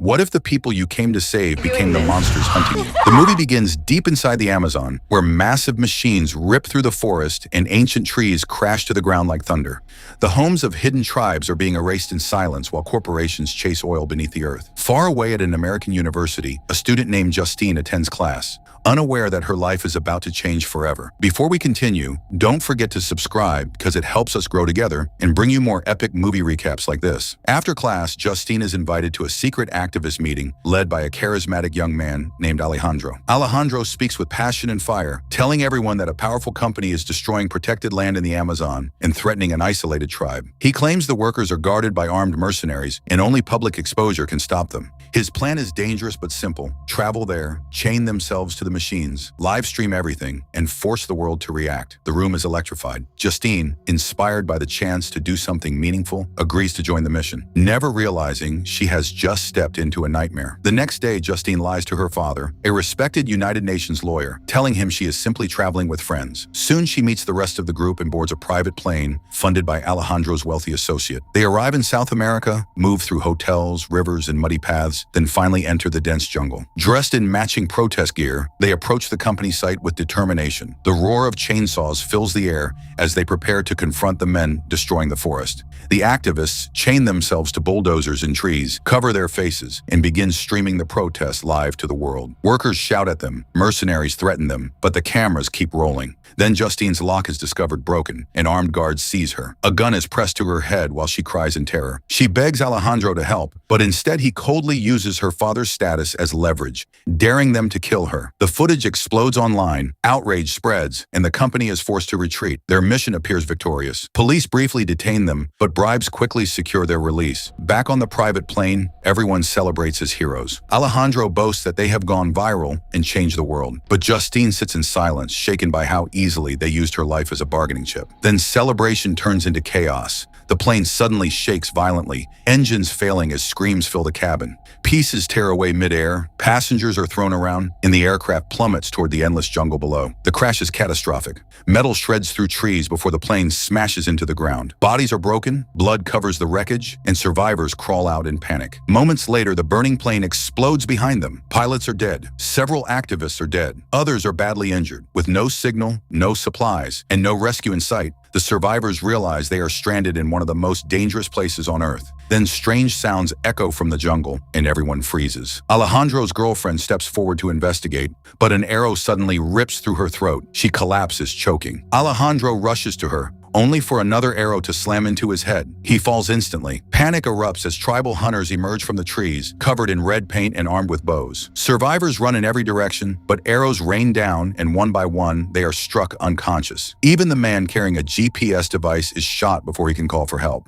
What if the people you came to save became the monsters hunting you? The movie begins deep inside the Amazon, where massive machines rip through the forest and ancient trees crash to the ground like thunder. The homes of hidden tribes are being erased in silence while corporations chase oil beneath the earth. Far away at an American university, a student named Justine attends class, unaware that her life is about to change forever. Before we continue, don't forget to subscribe because it helps us grow together and bring you more epic movie recaps like this. After class, Justine is invited to a secret activist meeting led by a charismatic young man named Alejandro. Alejandro speaks with passion and fire, telling everyone that a powerful company is destroying protected land in the Amazon and threatening an isolated tribe. He claims the workers are guarded by armed mercenaries and only public exposure can stop them. His plan is dangerous but simple. Travel there, chain themselves to the machines, live stream everything, and force the world to react. The room is electrified. Justine, inspired by the chance to do something meaningful, agrees to join the mission, never realizing she has just stepped into a nightmare. The next day, Justine lies to her father, a respected United Nations lawyer, telling him she is simply traveling with friends. Soon she meets the rest of the group and boards a private plane funded by Alejandro's wealthy associate. They arrive in South America, move through hotels, rivers, and muddy paths, then finally enter the dense jungle. Dressed in matching protest gear, they approach the company site with determination. The roar of chainsaws fills the air as they prepare to confront the men destroying the forest. The activists chain themselves to bulldozers and trees, cover their faces, and begin streaming the protest live to the world. Workers shout at them, mercenaries threaten them, but the cameras keep rolling. Then Justine's lock is discovered broken, and armed guards seize her. A gun is pressed to her head while she cries in terror. She begs Alejandro to help, but instead he coldly uses her father's status as leverage, daring them to kill her. The footage explodes online, outrage spreads, and the company is forced to retreat. Their mission appears victorious. Police briefly detain them, but bribes quickly secure their release. Back on the private plane, everyone celebrates as heroes. Alejandro boasts that they have gone viral and changed the world, but Justine sits in silence, shaken by how easily they used her life as a bargaining chip. Then celebration turns into chaos. The plane suddenly shakes violently, engines failing as screams fill the cabin. Pieces tear away midair, passengers are thrown around, and the aircraft plummets toward the endless jungle below. The crash is catastrophic. Metal shreds through trees before the plane smashes into the ground. Bodies are broken, blood covers the wreckage, and survivors crawl out in panic. Moments later, the burning plane explodes behind them. Pilots are dead. Several activists are dead. Others are badly injured. With no signal, no supplies, and no rescue in sight, the survivors realize they are stranded in one of the most dangerous places on Earth. Then strange sounds echo from the jungle, and everyone freezes. Alejandro's girlfriend steps forward to investigate, but an arrow suddenly rips through her throat. She collapses, choking. Alejandro rushes to her, only for another arrow to slam into his head. He falls instantly. Panic erupts as tribal hunters emerge from the trees, covered in red paint and armed with bows. Survivors run in every direction, but arrows rain down, and one by one, they are struck unconscious. Even the man carrying a GPS device is shot before he can call for help.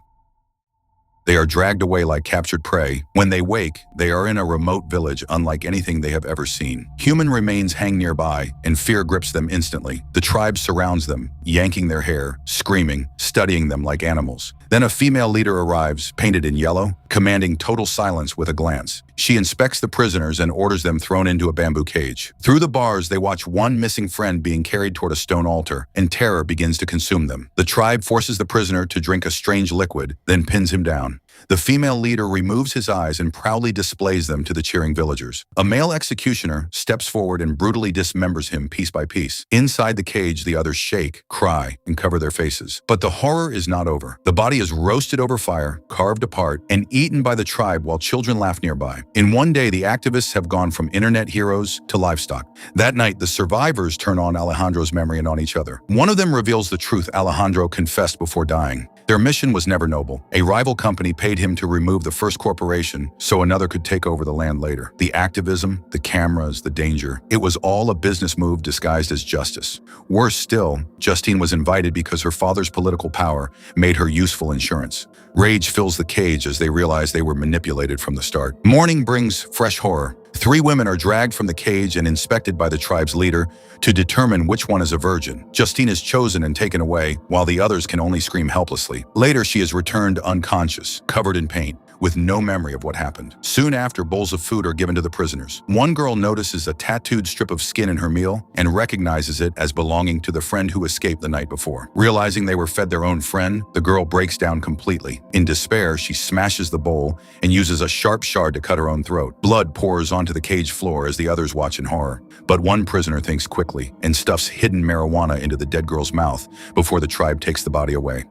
They are dragged away like captured prey. When they wake, they are in a remote village unlike anything they have ever seen. Human remains hang nearby, and fear grips them instantly. The tribe surrounds them, yanking their hair, screaming, studying them like animals. Then a female leader arrives, painted in yellow, commanding total silence with a glance. She inspects the prisoners and orders them thrown into a bamboo cage. Through the bars, they watch one missing friend being carried toward a stone altar, and terror begins to consume them. The tribe forces the prisoner to drink a strange liquid, then pins him down. The female leader removes his eyes and proudly displays them to the cheering villagers. A male executioner steps forward and brutally dismembers him piece by piece. Inside the cage, the others shake, cry, and cover their faces. But the horror is not over. The body is roasted over fire, carved apart, and eaten by the tribe while children laugh nearby. In one day, the activists have gone from internet heroes to livestock. That night, the survivors turn on Alejandro's memory and on each other. One of them reveals the truth Alejandro confessed before dying. Their mission was never noble. A rival company paid him to remove the first corporation so another could take over the land later. The activism, the cameras, the danger, it was all a business move disguised as justice. Worse still, Justine was invited because her father's political power made her useful insurance. Rage fills the cage as they realize they were manipulated from the start. Morning brings fresh horror. 3 women are dragged from the cage and inspected by the tribe's leader to determine which one is a virgin. Justine is chosen and taken away, while the others can only scream helplessly. Later, she is returned unconscious, covered in paint. with no memory of what happened. Soon after, bowls of food are given to the prisoners. One girl notices a tattooed strip of skin in her meal and recognizes it as belonging to the friend who escaped the night before. Realizing they were fed their own friend, the girl breaks down completely. In despair, she smashes the bowl and uses a sharp shard to cut her own throat. Blood pours onto the cage floor as the others watch in horror. But one prisoner thinks quickly and stuffs hidden marijuana into the dead girl's mouth before the tribe takes the body away.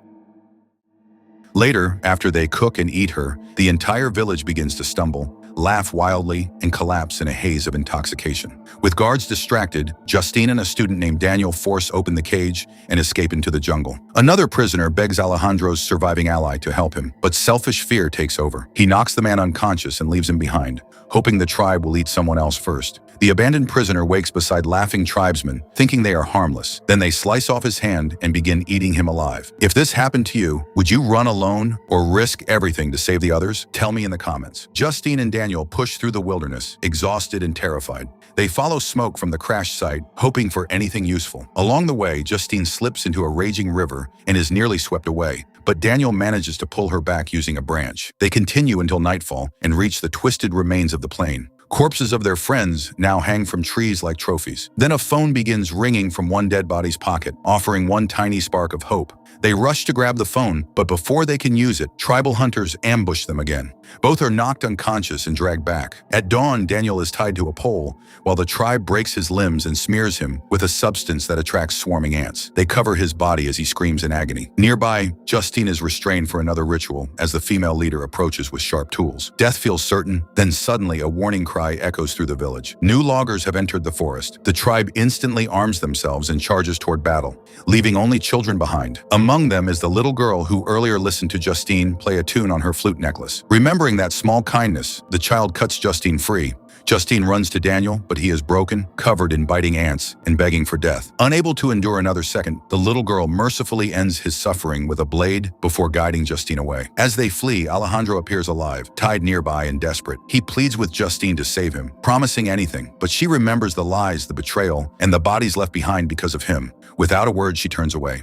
Later, after they cook and eat her, the entire village begins to stumble, laugh wildly, and collapse in a haze of intoxication. With guards distracted, Justine and a student named Daniel force open the cage and escape into the jungle. Another prisoner begs Alejandro's surviving ally to help him, but selfish fear takes over. He knocks the man unconscious and leaves him behind, hoping the tribe will eat someone else first. The abandoned prisoner wakes beside laughing tribesmen, thinking they are harmless. Then they slice off his hand and begin eating him alive. If this happened to you, would you run alone or risk everything to save the others? Tell me in the comments. Justine and Daniel push through the wilderness, exhausted and terrified. They follow smoke from the crash site, hoping for anything useful. Along the way, Justine slips into a raging river and is nearly swept away, but Daniel manages to pull her back using a branch. They continue until nightfall and reach the twisted remains of the plain. Corpses of their friends now hang from trees like trophies. Then a phone begins ringing from one dead body's pocket, offering one tiny spark of hope. They rush to grab the phone, but before they can use it, tribal hunters ambush them again. Both are knocked unconscious and dragged back. At dawn, Daniel is tied to a pole, while the tribe breaks his limbs and smears him with a substance that attracts swarming ants. They cover his body as he screams in agony. Nearby, Justine is restrained for another ritual as the female leader approaches with sharp tools. Death feels certain, then suddenly a warning cry echoes through the village. New loggers have entered the forest. The tribe instantly arms themselves and charges toward battle, leaving only children behind. Among them is the little girl who earlier listened to Justine play a tune on her flute necklace. Remembering that small kindness, the child cuts Justine free. Justine runs to Daniel, but he is broken, covered in biting ants, and begging for death. Unable to endure another second, the little girl mercifully ends his suffering with a blade before guiding Justine away. As they flee, Alejandro appears alive, tied nearby and desperate. He pleads with Justine to save him, promising anything, but she remembers the lies, the betrayal, and the bodies left behind because of him. Without a word, she turns away.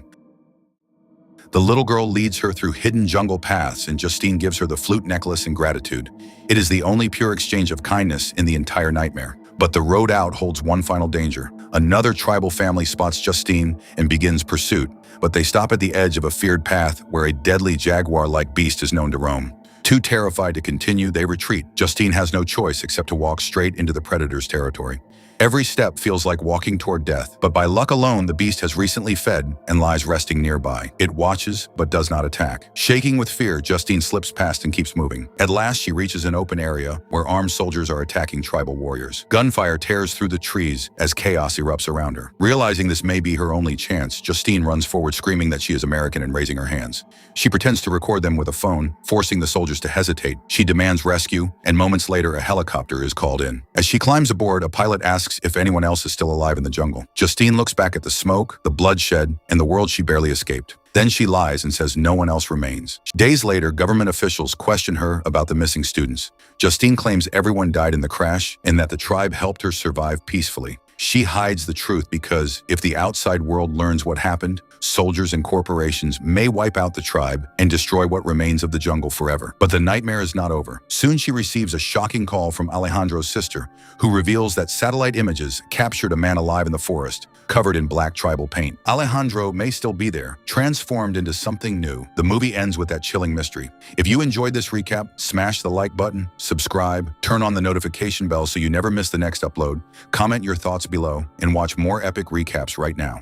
The little girl leads her through hidden jungle paths, and Justine gives her the flute necklace in gratitude. It is the only pure exchange of kindness in the entire nightmare. But the road out holds one final danger. Another tribal family spots Justine and begins pursuit, but they stop at the edge of a feared path where a deadly jaguar-like beast is known to roam. Too terrified to continue, they retreat. Justine has no choice except to walk straight into the predator's territory. Every step feels like walking toward death, but by luck alone, the beast has recently fed and lies resting nearby. It watches, but does not attack. Shaking with fear, Justine slips past and keeps moving. At last, she reaches an open area where armed soldiers are attacking tribal warriors. Gunfire tears through the trees as chaos erupts around her. Realizing this may be her only chance, Justine runs forward screaming that she is American and raising her hands. She pretends to record them with a phone, forcing the soldiers to hesitate. She demands rescue, and moments later, a helicopter is called in. As she climbs aboard, a pilot asks if anyone else is still alive in the jungle. Justine looks back at the smoke, the bloodshed, and the world she barely escaped. Then she lies and says no one else remains. Days later, government officials question her about the missing students. Justine claims everyone died in the crash and that the tribe helped her survive peacefully. She hides the truth because if the outside world learns what happened, soldiers and corporations may wipe out the tribe and destroy what remains of the jungle forever. But the nightmare is not over. Soon she receives a shocking call from Alejandro's sister, who reveals that satellite images captured a man alive in the forest, covered in black tribal paint. Alejandro may still be there, transformed into something new. The movie ends with that chilling mystery. If you enjoyed this recap, smash the like button, subscribe, turn on the notification bell so you never miss the next upload, comment your thoughts below, and watch more epic recaps right now.